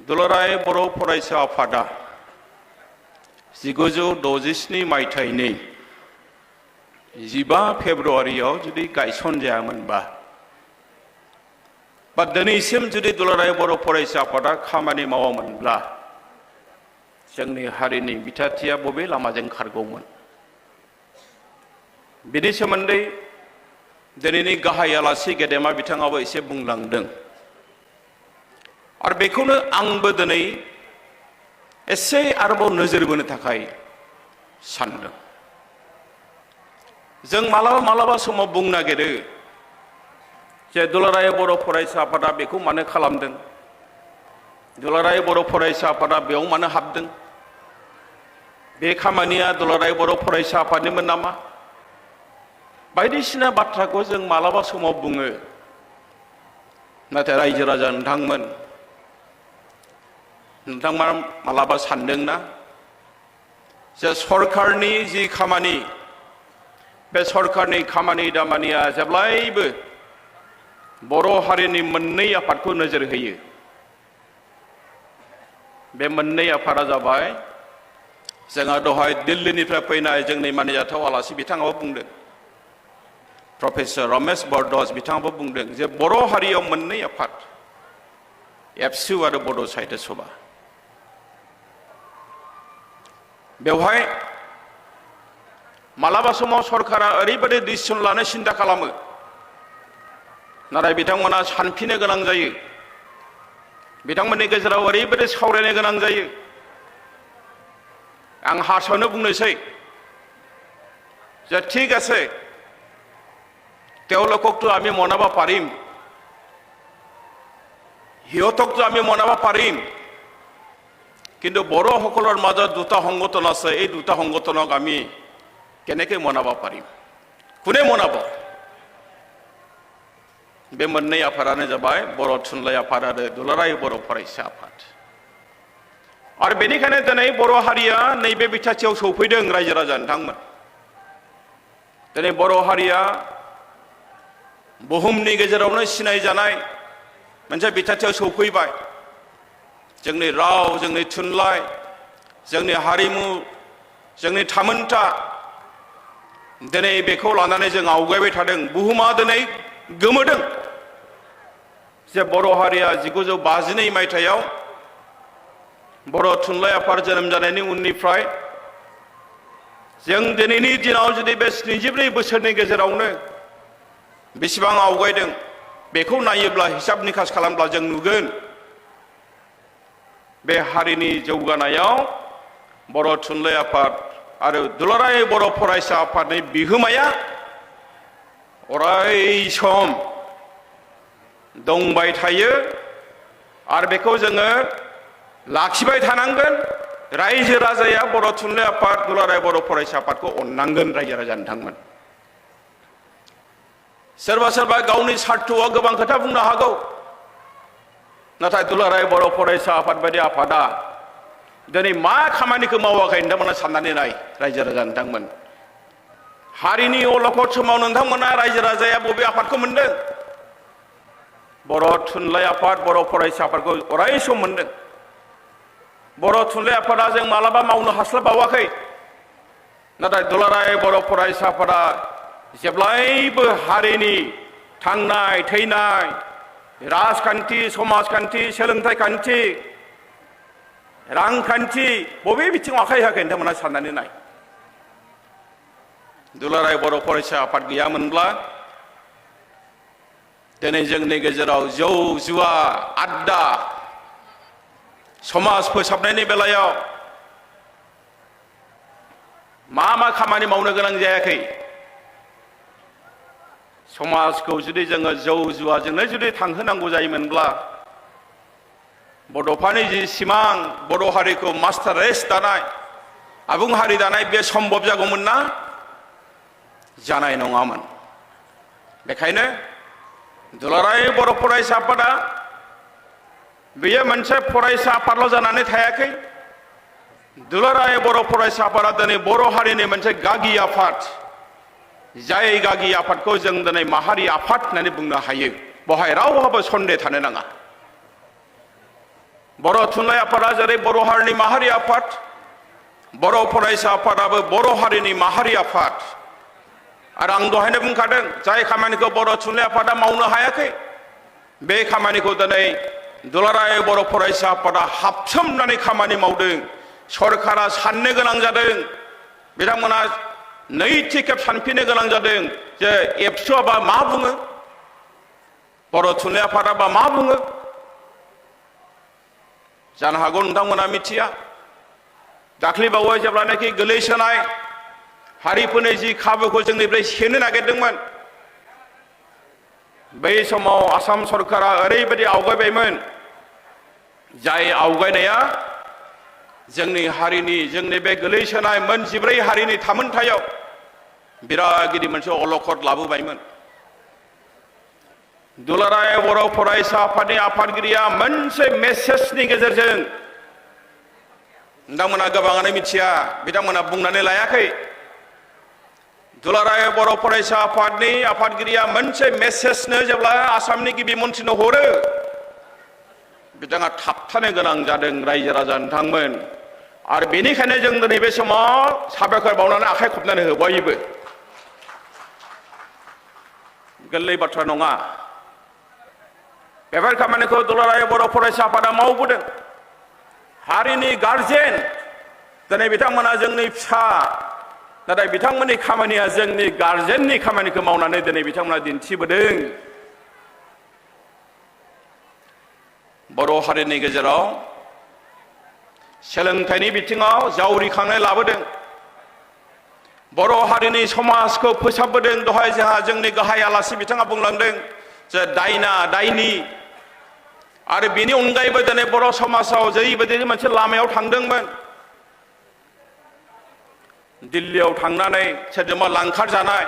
दुलाराय बर' फरायसा आफादा 1967 मायथाइनि 15 फेब्रुआरियाव जुदि गायसनजायामोनबा बा दिनैसिम जुदि दुलाराय बर' फरायसा आफादा खामानि मावामोनब्ला जोंनि हारिनि बिथाथिया बबे लामाजों खारगौमोन बिनि सोमोन्दै दिनैनि गाहाय आलासि गेदेमा बिथाङाबो एसे बुंलांदों आरो बेखौनो आंबो दिनै एसे आरोबाव नोजोर बोनो थाखाय सानदों। जों मालाबा समाव बुंनो नागिरो जे दुलाराय बर' फरायसा आफादा बेखौ मानो खालामदों, दुलाराय बर' फरायसा आफादा बेयाव मानो हाबदों, बे खामानिया दुलाराय बर' फरायसा आफादनिमोन नामा, बायदिसिना बाथ्राखौ जों मालाबा समाव बुङो। नाथाय रायजो राजा नोंथांमोना मालाबा सानदोंना जे सरकारनि जि खामानि, बे सरकारनि खामानि दामानिया जेब्लायबो बर' हारिनि मोननै आफादखौ नोजोर होयो। बे मोननै आफादा जाबाय, जोंहा दहाय दिल्लीनिफ्राय फैनाय जोंनि मानिजाथाव आलासि बिथाङाबो बुंदों, प्रफेसर रमेश बरदस बिथाङाबो बुंदों जे बर' हारियाव मोननै आफाद, एबसु आरो बड' साहित्य सभा। बेवहाय मालाबा समाव सरकारा ओरैबायदि डिसिसन लानो सिन्था खालामो, नाथाय बिथांमोना सानफिननो गोनां जायो, बिथांमोननि गेजेराव ओरैबायदि सावरायनो गोनां जायो। आं हारसावनो बुंनोसै যে ঠিক আছে তেওঁলোককতো আমি মনাব পাৰিম, সিহঁতকতো আমি মনাব পাৰিম, কিন্তু বড়োসকলৰ মাজত দুটা সংগঠন আছে, এই দুটা সংগঠনক আমি কেনেকৈ মনাব পাৰিম, কোনে মনাব? बे मोननै आफादानो जाबाय बर' थुनलाइ आफाद आरो दुलाराय बर' फरायसा आफाद। आरो बेनिखायनो दिनै बर' हारिया नैबे बिथाथियाव सौफैदों। रायजो राजा नोंथांमोन, दिनै बर' हारिया बुहुमनि गेजेरावनो सिनायजानाय मोनसे बिथाथियाव सौफैबाय। जोंनि राव, जोंनि थुनलाइ, जोंनि हारिमु, जोंनि थामोनथा, दिनै बेखौ लानानै जों आवगायबाय थादों। बुहुमा दिनै गोमोदों जे बर' हारिया 1952 मायथाइयाव बर' थुनलाइ आफाद जोनोम जानायनि उननिफ्राय जों दिनैनि दिनाव जुदि बे 74 बोसोरनि गेजेरावनो बेसेबां आवगायदों बेखौ नायोब्ला, हिसाब निकास खालामब्ला जों नुगोन बे हारिनि जौगानायाव बर' थुनलाइ आफाद आरो दुलाराय बर' फरायसा आफादनि बिहोमाया अराय सम दंबाय थायो आरो बेखौ जोङो लाखिबाय थानांगोन। रायजो राजाया बर' थुनलाइ आफाद, दुलाराय बर' फरायसा आफादखौ अननांगोन। रायजो राजा नोंथांमोन, सोरबा सोरबा गावनि सार्थआव गोबां खोथा बुंनो हागौ, नाथाय दुलाराय बर' फरायसा आफाद बायदि आफादा दिनै मा खामानिखौ मावाखै नोंथांमोना साननानै नाय। रायजो राजा नोंथांमोन, हारिनि अलखद समाव नोंथांमोना रायजो राजाया बबे आफादखौ मोनदों? बर' थुनलाइ आफाद, बर' फरायसा आफादखौ अराय सम मोनदों। बर' थुनलाइ आफादा जों मालाबा मावनो हास्लाबावाखै, नाथाय दुलाराय बर' फरायसा आफादा जेब्लायबो हारिनि थांनाय थैनाय, राजखान्थि, समाजखान्थि, सोलोंथाइ खान्थि, रांखान्थि, बबे बिथिङाव आखाइ होआखै नोंथांमोना साननानै नाय। दुलाराय बर' फरायसा आफाद गैयामोनब्ला दिनै जोंनि गेजेराव जौ जुवा आड्डा, समाज फोसाबनायनि बेलायाव मा खामानि मावनो गोनां जायाखै। समाजखौ जुदि जोङो जौ जुवाजोंनो जुदि थांहोनांगौ जायोमोनब्ला बड'फानि जि सिमां, बर' हारिखौ मास्टार रेस दानाय, आबुं हारि दानाय, बे सम्भब जागौमोन ना? जानाय नङामोन। बेखायनो दुलाराय बर' फरायसा आफादा बेयो मोनसे फरायसा आफादल' जानानै थायाखै। दुलाराय बर' फरायसा आफादा दिनै बर' हारिनि मोनसे गागि आफाद, जाय गागि आफादखौ जों दिनै माहारि आफाद होननानै बुंनो हायो। बेवहाय रावहाबो सन्देह थानो नाङा। बर' थुनलाइ आफादा जेरै बर' हारिनि माहारि आफाद, बर' फरायसा आफादाबो बर' हारिनि माहारि आफाद। आरो आं दहायनो बुंखादों, जाय खामानिखौ बर' थुनलाइ आफादा मावनो हायाखै, बे खामानिखौ दिनै दुलाराय बर' फरायसा आफादा हाबसोमनानै खामानि मावदों। सरकारा साननो गोनां जादों, बिथांमोना नैथि खेब सानफिननो गोनां जादों जे एबसुआ बा मा बुङो, बर' थुनलाइ आफादा बा मा बुङो। जानो हागौ नोंथांमोना मिथिया। दाख्लैबावै जेब्लानाखि गोलैसोनाय हारिफोरनि जि खाबुखौ जोंनिफ्राय सेनो नागिरदोंमोन, बै समाव आसाम सरकारा ओरैबायदि आवगायबायमोन, जाय आवगायनाया जोंनि हारिनि, जोंनि बे गोलैसोनाय मोन 14 हारिनि थामोनथायाव बिराद गिदिर मोनसे अलखद लाबोबायमोन। दुलाराय बर' फरायसा आफादनि आफादगिरिया मोनसे मेसेजनि गेजेरजों, नोंथांमोना गोबाङानो मिथिया, बिथांमोना बुंनानै लायाखै, दुलाराय बर' फरायसा आफादनि आफादगिरिया मोनसे मेसेजनो जेब्ला आसामनि गिबि मन्थ्रिनो हरो, बिथाङा थाबथानो गोनां जादों रायजो राजा नोंथांमोन। आरो बेनिखायनो जों दिनै बे समाव साबायखर बावनानै आखाइ खबनानै होबायबो। गोरलै बाथ्रा नङा। बेफोर खामानिखौ दुलाराय बर' फरायसा आफादा मावबोदों। हारिनि गारजेन, दिनै बिथांमोना जोंनि फिसा, नाथाय बिथांमोननि खामानिया जोंनि गारजेननि खामानिखौ मावनानै दिनै बिथांमोना दिन्थिबोदों। बर' हारिनि गेजेराव सोलोंथाइनि बिथिङाव जावरिखांनाय लाबोदों। बर' हारिनि समाजखौ फोसाबबोदों। दहाय जोंहा जोंनि गाहाय आलासि बिथाङा बुंलांदों जे दायना दायनि, आरो बेनि अनगायैबो दिनै बर' समाजाव जेरैबायदि मोनसे लामायाव थांदोंमोन, दिल्लीयाव थांनानै सोरजोंबा लांखार जानाय,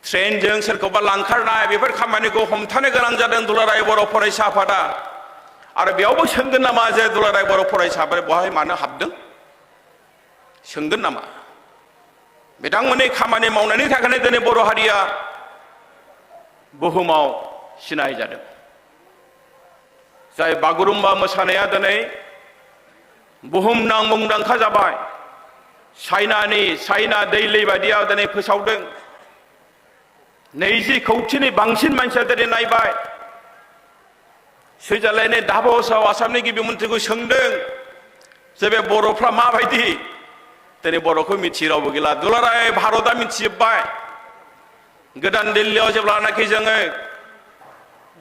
ट्रेनजों सोरखौबा लांखारनाय, बेफोर खामानिखौ हमथानो गोनां जादों दुलाराय बर' फरायसा आफादा। आरो बेयावबो सोंगोन नामा जे दुलाराय बर' फरायसा आफादा बहाय मानो हाबदों? सोंगोन नामा? बिथांमोननि खामानि मावनायनि थाखायनो दिनै बर' हारिया बुहुमाव सिनाय जादों। जाय बागुरुम्बा मोसानाया दिनै बुहुमनां मुंदांखा जाबाय, चाइना दैली बायदियाव दिनै फोसावदों। 20 कौटिनि बांसिन मानसिया दिनै नायबाय। सुइजारलेण्डनि दाभसआव आसामनि गिबि मन्थ्रिखौ सोंदों जे बे बर'फ्रा माबायदि, दिनै बर'खौ मिथियै रावबो गैला। दुलाराय भारतआ मिथिजोब्बाय। गोदान दिल्लीयाव जेब्लानाखि जोङो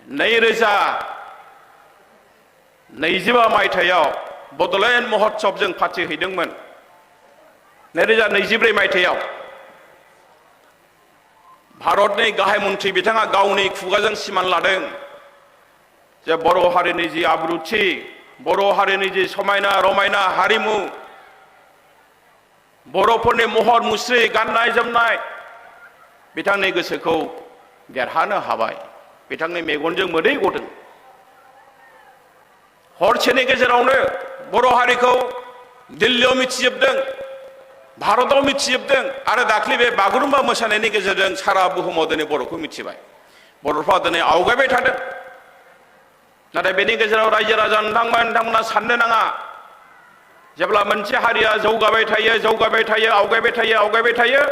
2025 मायथाइयाव बड'लेण्ड महोत्सब जों फाथिहैदोंमोन, 2024 मायथाइयाव भारतनि गाहाय मन्थ्रि बिथाङा गावनि खुगाजों सिमान लादों जे बर' हारिनि जि आब्रुथि, बर' हारिनि जि समायना रमायना हारिमु, बर'फोरनि महर मुस्रि, गाननाय जोमनाय, बिथांनि गोसोखौ देरहानो हाबाय। बिथांनि मेगनजों मोदै गदों। हरसेनि गेजेरावनो बर' हारिखौ दिल्लीयाव मिथिजोबदों, भारताव मिथिजोबदों। आरो दाख्लै बे बागुरुम्बा मोसानायनि गेजेरजों सारा बुहुमाव दिनै बर'खौ मिथिबाय। बर'फ्रा दिनै आवगायबाय थादों। नाथाय बेनि गेजेराव रायजो राजा नोंथांमोना साननो नाङा, जेब्ला मोनसे हारिया जौगाबाय थायो, आवगायबाय थायो,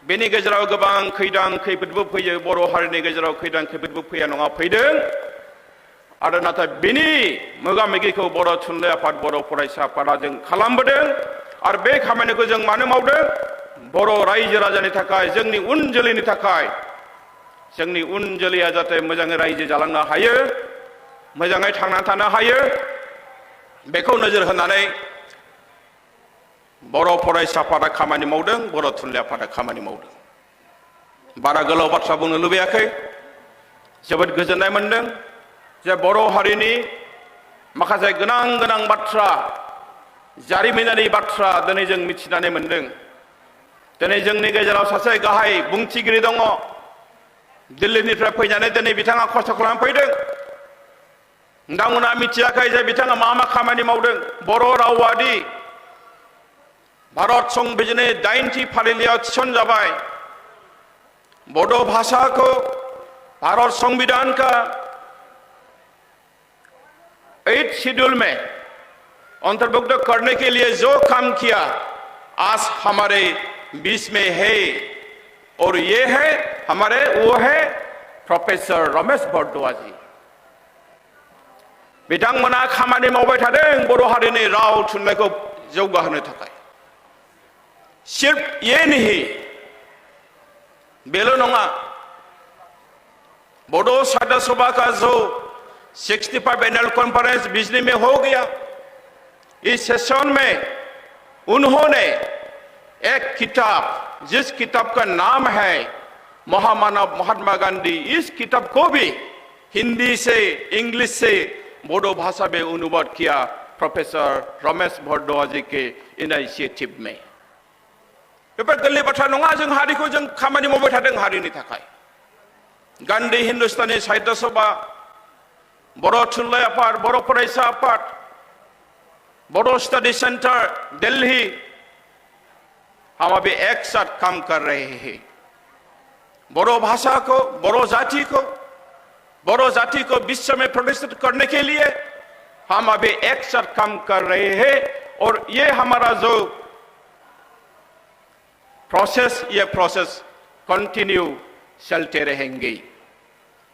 बेनि गेजेराव गोबां खैदां खैफोदबो फैयो। बर' हारिनि गेजेराव खैदां खैफोदबो फैया नङा, फैदों। आरो नाथाय बेनि मोगा मोगिखौ बर' थुनलाइ आफाद, बर' फरायसा आफादा जों खालामबोदों। आरो बे खामानिखौ जों मानो मावदों? बर' रायजो राजानि थाखाय, जोंनि उन जोलैनि थाखाय। जोंनि उन जोलैया जाहाथे मोजाङै रायजो जालांनो हायो, मोजाङै थांनानै थानो हायो, बेखौ नोजोर होनानै बर' फरायसा आफादा खामानि मावदों, बर' थुनलाइ आफादा खामानि मावदों। बारा गोलाव बाथ्रा बुंनो लुबैयाखै। जोबोद गोजोननाय मोनदों जे बर' हारिनि माखासे गोनां बाथ्रा, जारिमिनारि बाथ्रा दिनै जों मिथिनानै मोनदों। दिनै जोंनि गेजेराव सासे गाहाय बुंथिगिरि दङ, दिल्लीनिफ्राय फैनानै दिनै बिथाङा खस्थ' खालामनानै फैदों। नोंथांमोना मिथियाखै जे बिथाङा मा खामानि मावदों। बर' रावादि भारत संबिजिरनि 8थि फारिलाइयाव थिसनजाबाय, बड' भाषा को भारत संविधान का 8 शेड्यूल में अंतर्भुक्त करने के लिए जो काम किया आज हमारे बीच में है, और ये है हमारे वो है प्रोफेसर रमेश बरदुआ जी। बिथांमोना खामानि मावबाय थादों बर' हारिनि राव थुनलाइखौ जौगाहोनो थाखाय। सिर्फ ये नहीं, बेल नङा, बोडो साहित्य सभा का जो 65 एनुअल कॉन्फ्रेंस बिजली में हो गया, इस सेशन में उन्होंने एक किताब, जिस किताब का नाम है महामानव महात्मा गांधी, इस किताब को भी हिंदी से इंग्लिश से बोडो भाषा में अनुवाद किया प्रोफेसर रमेश बरदुआ जी के इनिशिएटिव में। बेफोर गोरलै बाथ्रा नङा, जों हारिखौ जों खामानि मावबाय थादों हारिनि थाखाय। गांधी हिंदुस्तानी साहित्य सभा, बर' थुनलाइ आफाद, बर' फरायसा आफाद, बर' स्टडी सेंटर दिल्ली, हम अभी एक साथ काम कर रहे हैं। बोडो भाषा को, बोडो जाति को विश्व में प्रतिष्ठित करने के लिए हम अभी एक साथ काम कर रहे हैं, और ये हमारा जो प्रोसेस, ये प्रोसेस कंटिन्यू चलते रहेंगे।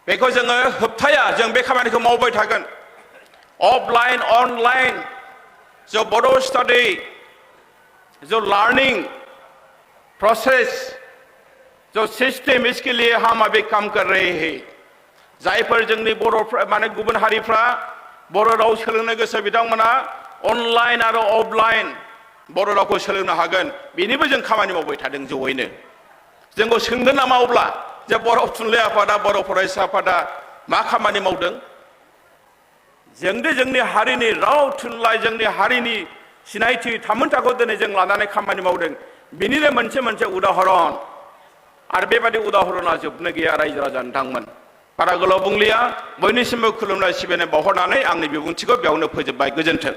बेखौ जोङो होबथाया, जों बे खामानिखौ मावबाय थागोन। ऑफलाइन ऑनलाइन जो बोडो स्टडी, जो लर्निंग प्रोसेस, जो सिस्टम, इसके लिए हम अभी काम कर रहे हैं। जायफोर जोंनि बर' माने गुबुन हारिफ्रा बर' राव सोलोंनो गोसो बिथांमोना अनलाइन आरो अफलाइन बर' रावखौ सोलोंनो हागोन, बेनिबो जों खामानि मावबाय थादों जयैनो। जोंखौ सोंदों नामा अब्ला जे बर' थुनलाइ आफादा, बर' फरायसा आफादा मा खामानि मावदों? जोंदि जोंनि हारिनि राव थुनलाइ, जोंनि हारिनि सिनायथि थामोनथाखौ दिनै जों लानानै खामानि मावदों, बिनिनो मोनसे उदाहरन। आरो बेबादि उदाहरना जोबनो गैया रायजो राजा नोंथांमोन। बारा गोलाव बुंलिया, बयनिसिमबो खुलुमनाय सिबिनाय बावहरनानै आंनि बिबुंथिखौ बेयावनो फोजोबबाय। गोजोन्थों।